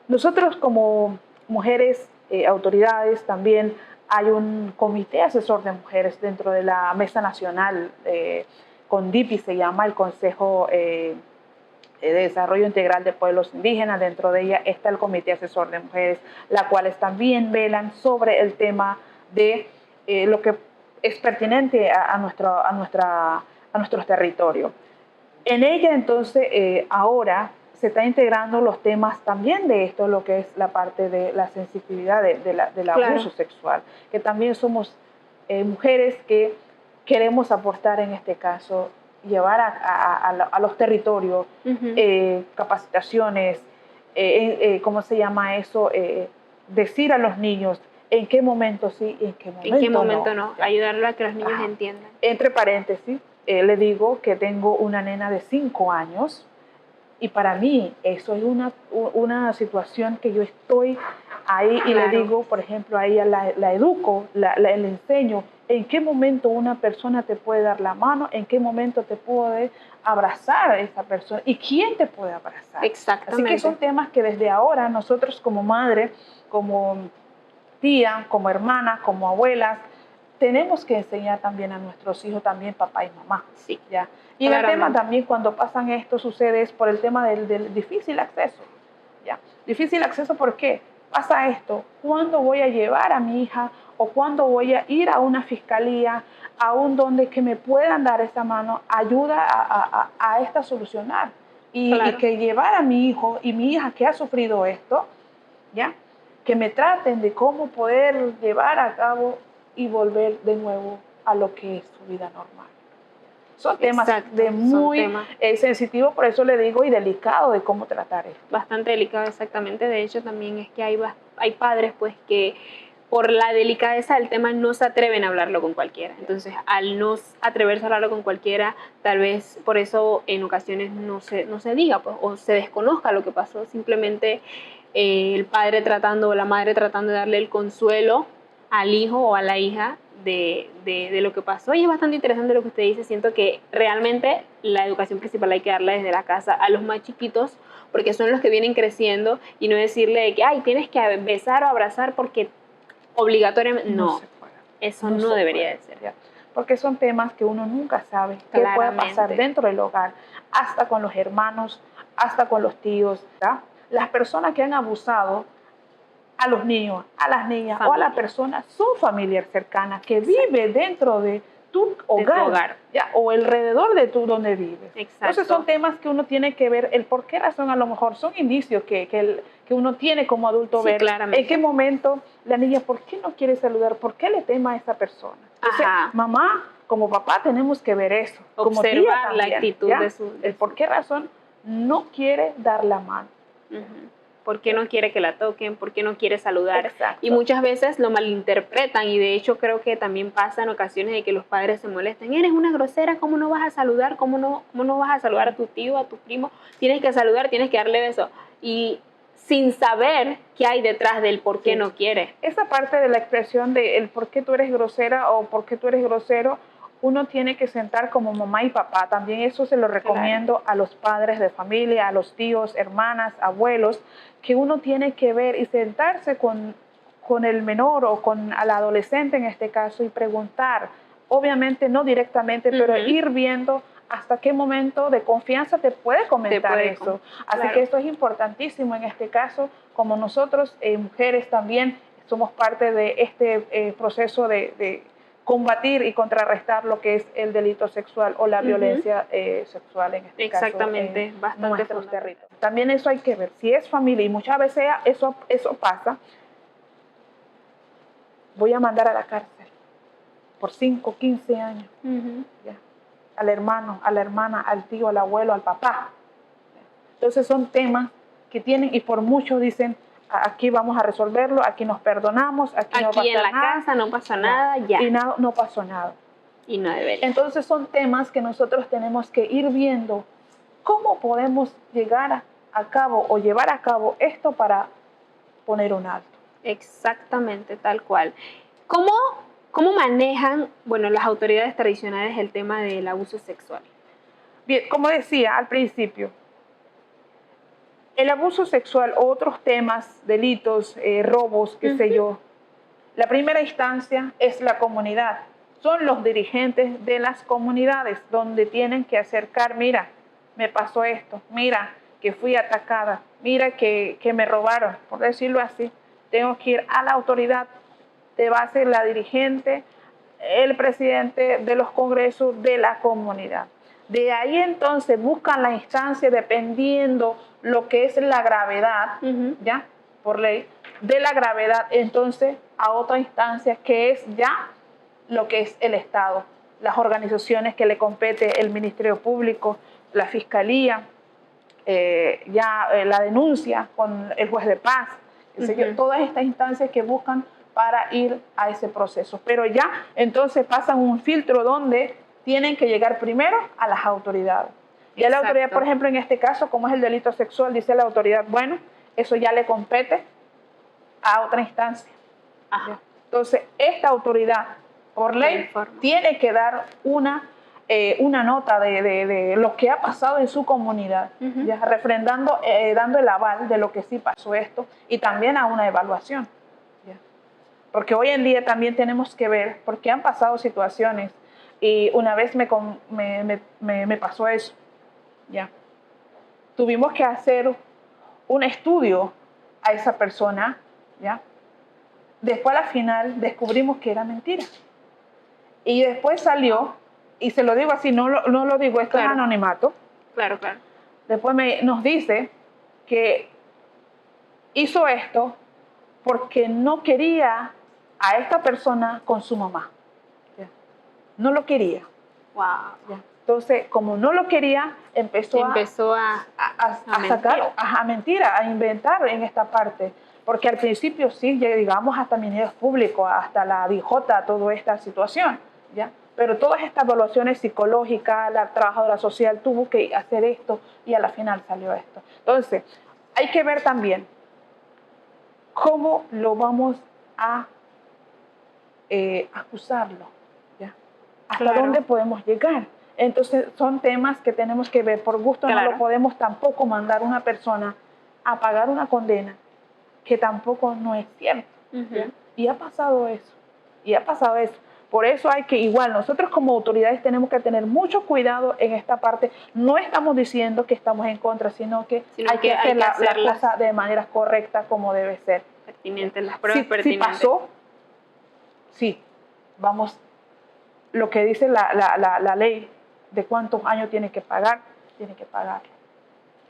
Nosotros como mujeres, autoridades, también hay un comité asesor de mujeres dentro de la Mesa Nacional, CONDIPI se llama, el Consejo de Desarrollo Integral de Pueblos Indígenas. Dentro de ella está el Comité Asesor de Mujeres, las cuales también velan sobre el tema de lo que es pertinente a nuestros territorios. En ella, entonces, ahora se está integrando los temas también de esto, lo que es la parte de la sensibilidad del abuso sexual, que también somos mujeres que queremos aportar en este caso, llevar a los territorios capacitaciones, ¿cómo se llama eso? Decir a los niños en qué momento sí y en qué momento no. Ayudarlo a que los niños entiendan. Entre paréntesis, le digo que tengo una nena de 5 años y para mí eso es una situación que yo estoy ahí y le digo, por ejemplo, a ella la educo, le enseño en qué momento una persona te puede dar la mano, en qué momento te puede abrazar a esa persona y quién te puede abrazar. Exactamente. Así que son temas que desde ahora nosotros como madre, como tía, como hermana, como abuelas, tenemos que enseñar también a nuestros hijos, también papá y mamá. Sí. ¿Ya? Y el tema también cuando pasan esto sucede es por el tema del difícil acceso. ¿Ya? Difícil acceso, ¿por qué? pasa esto, ¿cuándo voy a llevar a mi hija o cuándo voy a ir a una fiscalía, a un donde que me puedan dar esa mano, ayuda a esta solucionar? Y que llevar a mi hijo y mi hija que ha sufrido esto, ¿ya? Que me traten de cómo poder llevar a cabo y volver de nuevo a lo que es su vida normal. Son temas de muy sensitivos, por eso le digo, y delicado de cómo tratar esto. Bastante delicado, exactamente. De hecho, también es que hay padres pues que por la delicadeza del tema no se atreven a hablarlo con cualquiera. Entonces, al no atreverse a hablarlo con cualquiera, tal vez por eso en ocasiones no se diga pues, o se desconozca lo que pasó. Simplemente el padre tratando o la madre tratando de darle el consuelo al hijo o a la hija de lo que pasó. Y es bastante interesante lo que usted dice. Siento que realmente la educación principal hay que darla desde la casa a los más chiquitos, porque son los que vienen creciendo, y no decirle que ay, tienes que besar o abrazar porque obligatoriamente no, eso no debería de ser. Porque son temas que uno nunca sabe qué puede pasar dentro del hogar, hasta con los hermanos, hasta con los tíos, ¿verdad? Las personas que han abusado a los niños, a las niñas o a la persona, son familiar cercana que vive dentro de tu hogar, ¿ya? O alrededor de tú donde vives. Entonces son temas que uno tiene que ver, el por qué razón a lo mejor son indicios que uno tiene como adulto ver. Claramente. En qué momento la niña, ¿por qué no quiere saludar? ¿Por qué le tema a esa persona? Entonces, mamá, como papá, tenemos que ver eso. Como observar tía también, la actitud ¿ya? de su... El por qué razón no quiere dar la mano. ¿Por qué no quiere que la toquen? ¿Por qué no quiere saludar? Exacto. Y muchas veces lo malinterpretan, y de hecho creo que también pasa en ocasiones de que los padres se molestan. Eres una grosera, ¿cómo no vas a saludar? ¿Cómo no vas a saludar a tu tío, a tu primo? Tienes que saludar, tienes que darle beso. Y sin saber qué hay detrás del por qué no quiere. Esa parte de la expresión de el por qué tú eres grosera o por qué tú eres grosero, uno tiene que sentar como mamá y papá. También eso se lo recomiendo a los padres de familia, a los tíos, hermanas, abuelos, que uno tiene que ver y sentarse con el menor o con el adolescente en este caso y preguntar, obviamente no directamente, pero ir viendo hasta qué momento de confianza te puede comentar eso. Así que esto es importantísimo en este caso, como nosotros, mujeres también, somos parte de este proceso de combatir y contrarrestar lo que es el delito sexual o la violencia sexual en este caso en nuestros territorios. También eso hay que ver, si es familia, y muchas veces eso pasa, voy a mandar a la cárcel por 5, 15 años, ¿ya? Al hermano, a la hermana, al tío, al abuelo, al papá. Entonces son temas que tienen, y por muchos dicen, aquí vamos a resolverlo, aquí nos perdonamos, aquí no pasa nada. Aquí en la casa no pasa nada, ya. Y no pasó nada. Y no debería. Entonces son temas que nosotros tenemos que ir viendo cómo podemos llegar a cabo o llevar a cabo esto para poner un alto. Exactamente, tal cual. ¿Cómo manejan, las autoridades tradicionales el tema del abuso sexual? Bien, como decía al principio, el abuso sexual o otros temas, delitos, robos, qué sé yo, la primera instancia es la comunidad. Son los dirigentes de las comunidades donde tienen que acercar, mira, me pasó esto, mira, que fui atacada, mira que me robaron, por decirlo así. Tengo que ir a la autoridad, de base la dirigente, el presidente de los congresos de la comunidad. De ahí entonces buscan la instancia dependiendo lo que es la gravedad, ¿ya? Por ley, de la gravedad, entonces a otra instancia que es ya lo que es el Estado, las organizaciones que le compete, el Ministerio Público, la Fiscalía, la denuncia con el juez de paz, todas estas instancias que buscan para ir a ese proceso. Pero ya entonces pasan un filtro donde tienen que llegar primero a las autoridades. Ya la autoridad, por ejemplo, en este caso, como es el delito sexual, dice la autoridad, bueno, eso ya le compete a otra instancia. Entonces, esta autoridad, por ley, tiene que dar una nota de lo que ha pasado en su comunidad, ya refrendando, dando el aval de lo que sí pasó esto, y también a una evaluación. ¿Ya? Porque hoy en día también tenemos que ver, porque han pasado situaciones, y una vez me pasó eso. ¿Ya? Tuvimos que hacer un estudio a esa persona ¿ya? Después, al final, descubrimos que era mentira. Y después salió, y se lo digo así, no lo digo, esto Claro. es anonimato. Claro, claro. Después nos dice que hizo esto porque no quería a esta persona con su mamá. ¿Ya? No lo quería. Wow. ¿Ya? Entonces, como no lo quería, empezó a sacar, a mentir, a inventar en esta parte. Porque al principio sí, llegamos hasta Ministerios Públicos, hasta la DIJ, toda esta situación, ¿ya? Pero todas estas evaluaciones psicológicas, la trabajadora social tuvo que hacer esto y a la final salió esto. Entonces, hay que ver también cómo lo vamos a acusarlo, ¿ya? Hasta dónde podemos llegar. Entonces, son temas que tenemos que ver. Por gusto no lo podemos tampoco mandar a una persona a pagar una condena que tampoco no es cierto. ¿Ya? Y ha pasado eso. Por eso hay que, igual, nosotros como autoridades tenemos que tener mucho cuidado en esta parte. No estamos diciendo que estamos en contra, sino que hay que hacer la cosa de manera correcta como debe ser. Pertinentes, las pruebas pertinentes. Si pasó, sí, vamos, lo que dice la ley de cuántos años tiene que pagar, tiene que pagarlo.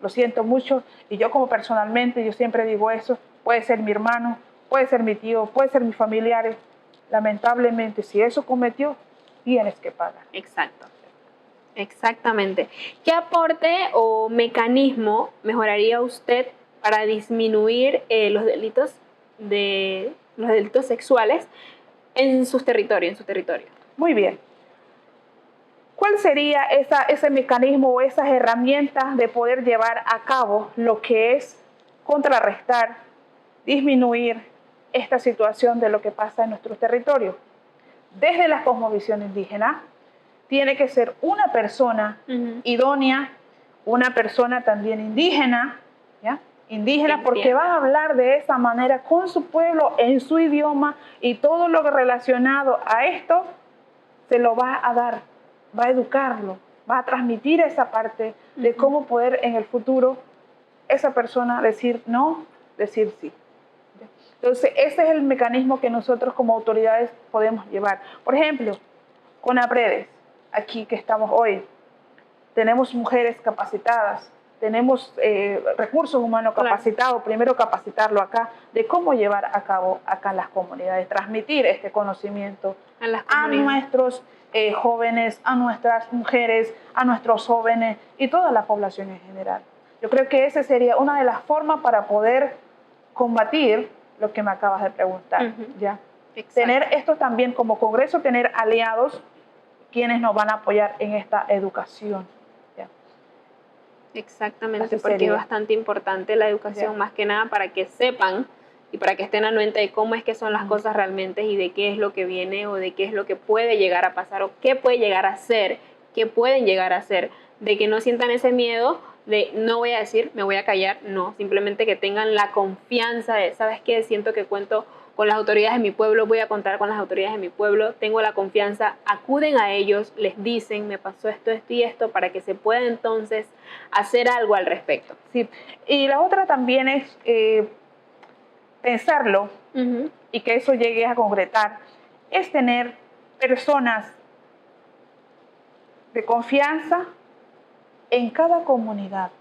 Lo siento mucho, y yo como personalmente, yo siempre digo eso, puede ser mi hermano, puede ser mi tío, puede ser mis familiares. Lamentablemente, si eso cometió, tienes que pagar. Exacto. Exactamente. ¿Qué aporte o mecanismo mejoraría usted para disminuir los delitos sexuales en su territorio? Muy bien. ¿Cuál sería ese mecanismo o esas herramientas de poder llevar a cabo lo que es contrarrestar, disminuir esta situación de lo que pasa en nuestro territorio? Desde la cosmovisión indígena, tiene que ser una persona idónea, una persona también indígena, ¿ya? Indígena porque va a hablar de esa manera con su pueblo, en su idioma, y todo lo relacionado a esto se lo va a dar, va a educarlo, va a transmitir esa parte de cómo poder en el futuro esa persona decir no, decir sí. Entonces, ese es el mecanismo que nosotros como autoridades podemos llevar. Por ejemplo, con APREDES, aquí que estamos hoy, tenemos mujeres capacitadas, tenemos recursos humanos capacitados, primero capacitarlo acá, de cómo llevar a cabo acá en las comunidades, transmitir este conocimiento a nuestros jóvenes, a nuestras mujeres, a nuestros jóvenes y toda la población en general. Yo creo que esa sería una de las formas para poder combatir lo que me acabas de preguntar, ¿ya? Tener esto también como Congreso, tener aliados quienes nos van a apoyar en esta educación. ¿Ya? Exactamente, porque es bastante importante la educación, más que nada para que sepan y para que estén anuentes de cómo es que son las cosas realmente y de qué es lo que viene o de qué es lo que puede llegar a pasar o qué puede llegar a ser, qué pueden llegar a ser, de que no sientan ese miedo de no voy a decir, me voy a callar, no, simplemente que tengan la confianza de, ¿sabes qué? Siento que cuento con las autoridades de mi pueblo, voy a contar con las autoridades de mi pueblo, tengo la confianza, acuden a ellos, les dicen, me pasó esto, esto y esto, para que se pueda entonces hacer algo al respecto. Sí, y la otra también es pensarlo y que eso llegue a concretar, es tener personas de confianza en cada comunidad.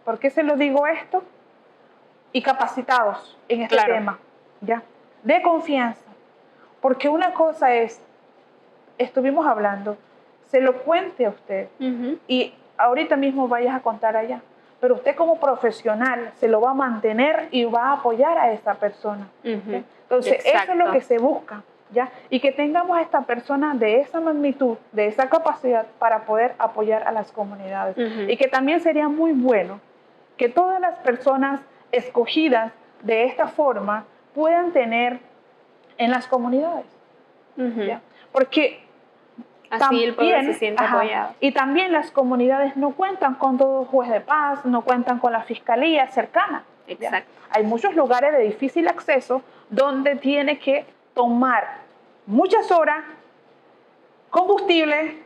¿Por qué se lo digo esto? Y capacitados en este tema, ¿ya? De confianza. Porque una cosa es, estuvimos hablando, se lo cuente a usted y ahorita mismo vayas a contar allá. Pero usted como profesional se lo va a mantener y va a apoyar a esa persona. Entonces, eso es lo que se busca. ¿Ya? Y que tengamos a esta persona de esa magnitud, de esa capacidad para poder apoyar a las comunidades. Y que también sería muy bueno que todas las personas escogidas de esta forma puedan tener en las comunidades. ¿Ya? Porque así también, el pueblo se siente apoyado. Y también las comunidades no cuentan con todo juez de paz, no cuentan con la fiscalía cercana. Exacto. ¿Ya? Hay muchos lugares de difícil acceso donde tiene que tomar muchas horas, combustible,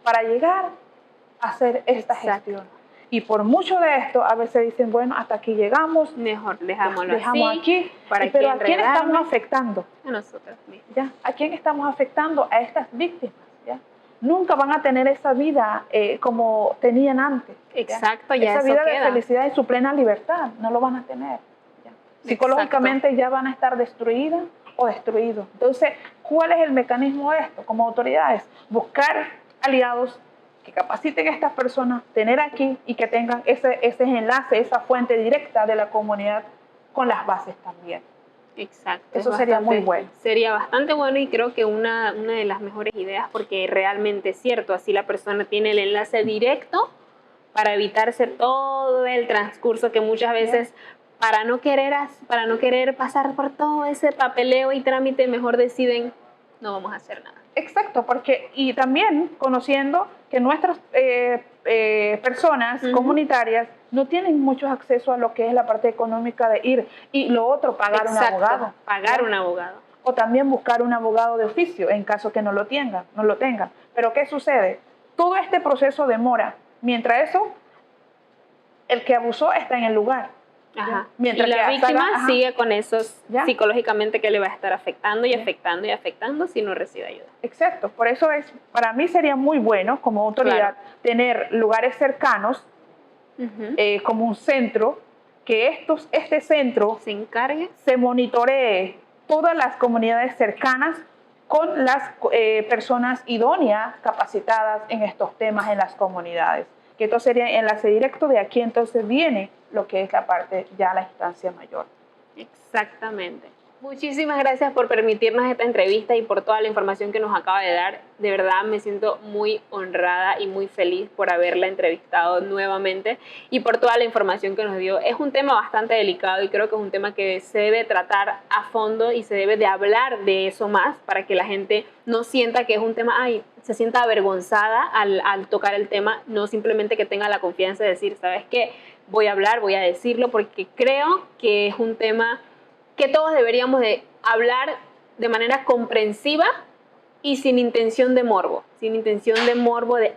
para llegar a hacer esta gestión. Y por mucho de esto, a veces dicen, bueno, hasta aquí llegamos. Mejor dejámoslo dejamos así. aquí. ¿Para Pero qué ¿a quién estamos enredarme? afectando? A nosotros mismos. ¿Ya? ¿A quién estamos afectando? A estas víctimas. ¿Ya? Nunca van a tener esa vida como tenían antes. ¿Ya? Exacto, ya esa eso vida queda. de felicidad y su plena libertad, no lo van a tener. ¿Ya? Psicológicamente ya van a estar destruidas o destruidos. Entonces, ¿cuál es el mecanismo de esto? Como autoridades, buscar aliados que capaciten a estas personas, tener aquí y que tengan ese enlace, esa fuente directa de la comunidad con las bases también. Exacto. Eso sería muy bueno. Sería bastante bueno y creo que una de las mejores ideas, porque realmente es cierto, así la persona tiene el enlace directo para evitarse todo el transcurso que muchas veces, para no querer pasar por todo ese papeleo y trámite, mejor deciden no vamos a hacer nada. Exacto, porque y también conociendo que nuestras personas comunitarias no tienen mucho acceso a lo que es la parte económica de ir y lo otro, pagar un abogado. Pagar un abogado. O también buscar un abogado de oficio en caso que no lo tengan. Pero ¿qué sucede? Todo este proceso demora. Mientras eso, el que abusó está en el lugar. Ajá. Mientras y la que víctima sigue con esos ¿ya? psicológicamente que le va a estar afectando y ¿ya? afectando y afectando si no recibe ayuda. Exacto, por eso para mí sería muy bueno como autoridad tener lugares cercanos como un centro, que este centro se encargue, se monitoree todas las comunidades cercanas con las personas idóneas, capacitadas en estos temas en las comunidades. Que esto sería enlace directo, de aquí entonces viene lo que es la parte, ya la instancia mayor. Exactamente. Muchísimas gracias por permitirnos esta entrevista y por toda la información que nos acaba de dar. De verdad me siento muy honrada y muy feliz por haberla entrevistado nuevamente y por toda la información que nos dio. Es un tema bastante delicado y creo que es un tema que se debe tratar a fondo y se debe de hablar de eso más para que la gente no sienta que es un tema, se sienta avergonzada al tocar el tema, no simplemente que tenga la confianza de decir, ¿sabes qué? Voy a hablar, voy a decirlo, porque creo que es un tema que todos deberíamos de hablar de manera comprensiva y sin intención de morbo, de,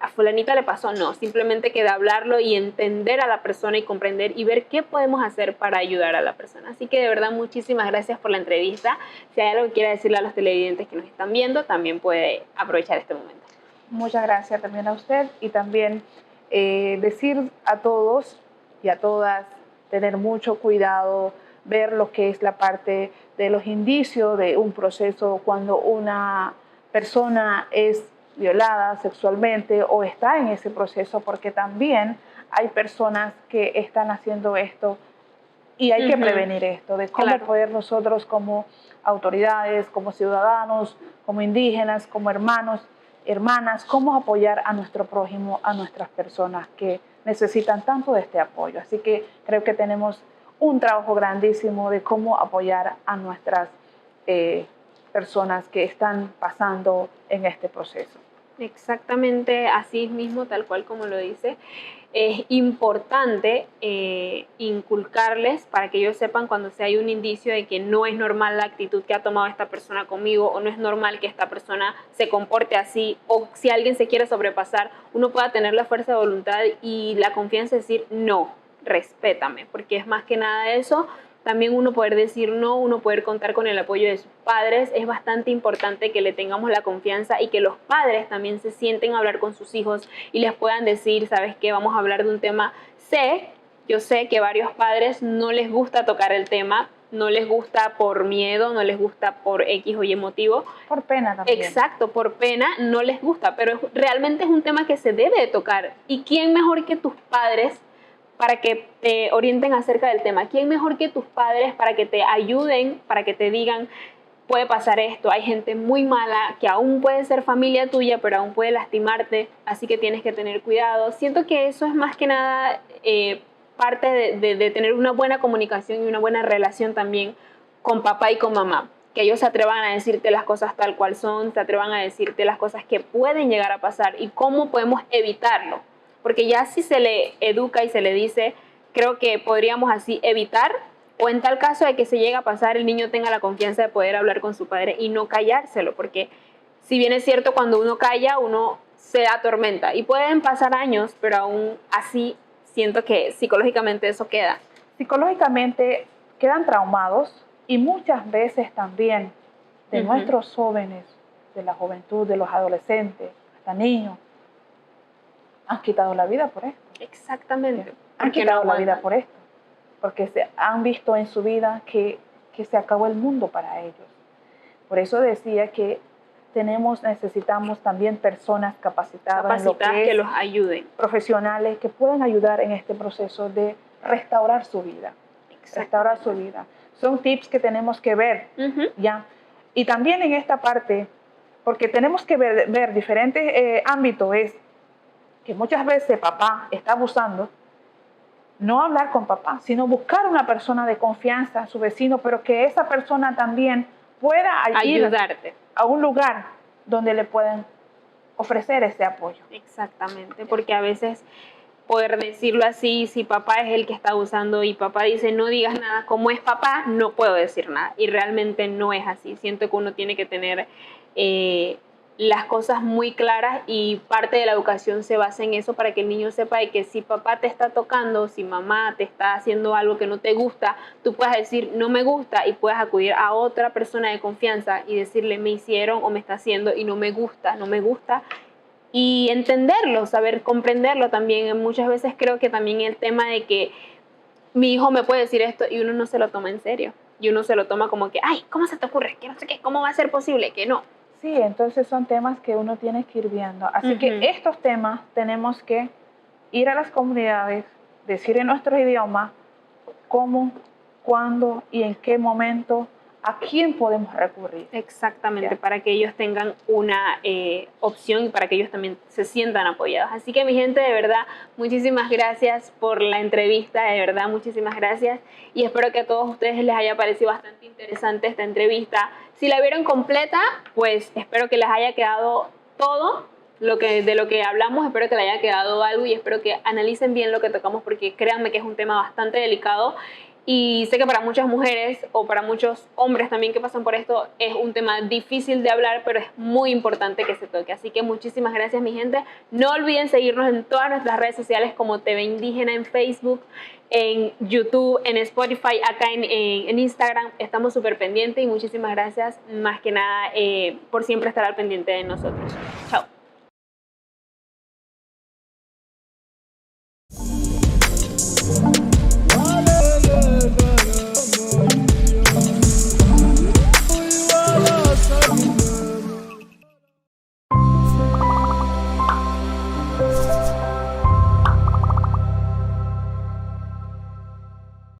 a fulanita le pasó, no, simplemente que de hablarlo y entender a la persona y comprender y ver qué podemos hacer para ayudar a la persona. Así que de verdad muchísimas gracias por la entrevista. Si hay algo que quiera decirle a los televidentes que nos están viendo, también puede aprovechar este momento. Muchas gracias también a usted y también decir a todos y a todas tener mucho cuidado, ver lo que es la parte de los indicios de un proceso cuando una persona es violada sexualmente o está en ese proceso, porque también hay personas que están haciendo esto y hay que prevenir esto, de cómo poder nosotros como autoridades, como ciudadanos, como indígenas, como hermanos, hermanas, cómo apoyar a nuestro prójimo, a nuestras personas que necesitan tanto de este apoyo. Así que creo que tenemos un trabajo grandísimo de cómo apoyar a nuestras personas que están pasando en este proceso. Exactamente así mismo, tal cual como lo dice. Es importante inculcarles para que ellos sepan cuando si hay un indicio de que no es normal la actitud que ha tomado esta persona conmigo o no es normal que esta persona se comporte así o si alguien se quiere sobrepasar, uno pueda tener la fuerza de voluntad y la confianza de decir no, respétame, porque es más que nada eso. También uno poder decir no, uno poder contar con el apoyo de sus padres. Es bastante importante que le tengamos la confianza y que los padres también se sienten a hablar con sus hijos y les puedan decir, ¿sabes qué? Vamos a hablar de un tema. Yo sé que varios padres no les gusta tocar el tema, no les gusta por miedo, no les gusta por X o Y motivo. Por pena también. Exacto, por pena no les gusta, pero realmente es un tema que se debe de tocar. ¿Y quién mejor que tus padres para que te orienten acerca del tema? ¿Quién mejor que tus padres para que te ayuden, para que te digan, puede pasar esto, hay gente muy mala que aún puede ser familia tuya, pero aún puede lastimarte, así que tienes que tener cuidado? Siento que eso es más que nada parte de tener una buena comunicación y una buena relación también con papá y con mamá. Que ellos se atrevan a decirte las cosas tal cual son, se atrevan a decirte las cosas que pueden llegar a pasar y cómo podemos evitarlo. Porque ya si se le educa y se le dice, creo que podríamos así evitar, o en tal caso de que se llegue a pasar, el niño tenga la confianza de poder hablar con su padre y no callárselo, porque si bien es cierto, cuando uno calla, uno se atormenta y pueden pasar años, pero aún así siento que psicológicamente eso queda. Psicológicamente quedan traumados y muchas veces también de nuestros jóvenes, de la juventud, de los adolescentes, hasta niños, han quitado la vida por esto. Exactamente. Han quitado la vida por esto, porque han visto en su vida que se acabó el mundo para ellos. Por eso decía que necesitamos también personas capacitadas en lo que los ayuden. Profesionales que puedan ayudar en este proceso de restaurar su vida. Restaurar su vida. Son tips que tenemos que ver, ¿ya? Y también en esta parte, porque tenemos que ver diferentes ámbitos, es que muchas veces papá está abusando, no hablar con papá, sino buscar una persona de confianza, su vecino, pero que esa persona también pueda ayudarte a un lugar donde le pueden ofrecer ese apoyo. Exactamente, porque a veces, poder decirlo así, si papá es el que está abusando y papá dice no digas nada, como es papá, no puedo decir nada. Y realmente no es así. Siento que uno tiene que tener las cosas muy claras y parte de la educación se basa en eso para que el niño sepa de que si papá te está tocando, si mamá te está haciendo algo que no te gusta, tú puedes decir no me gusta y puedes acudir a otra persona de confianza y decirle me hicieron o me está haciendo y no me gusta, no me gusta. Y entenderlo, saber comprenderlo también. Muchas veces creo que también el tema de que mi hijo me puede decir esto y uno no se lo toma en serio. Y uno se lo toma como que, ay, ¿cómo se te ocurre? Que no sé qué, ¿cómo va a ser posible? Que no. Sí, entonces son temas que uno tiene que ir viendo. Así que estos temas tenemos que ir a las comunidades, decir en nuestro idioma cómo, cuándo y en qué momento, a quién podemos recurrir. Exactamente, para que ellos tengan una opción y para que ellos también se sientan apoyados. Así que mi gente, de verdad, muchísimas gracias por la entrevista, de verdad, muchísimas gracias. Y espero que a todos ustedes les haya parecido bastante interesante esta entrevista. Si la vieron completa, pues espero que les haya quedado todo de lo que hablamos, espero que les haya quedado algo y espero que analicen bien lo que tocamos porque créanme que es un tema bastante delicado. Y sé que para muchas mujeres o para muchos hombres también que pasan por esto es un tema difícil de hablar, pero es muy importante que se toque. Así que muchísimas gracias, mi gente. No olviden seguirnos en todas nuestras redes sociales como TV Indígena en Facebook, en YouTube, en Spotify, acá en Instagram. Estamos súper pendientes y muchísimas gracias más que nada por siempre estar al pendiente de nosotros. Chao.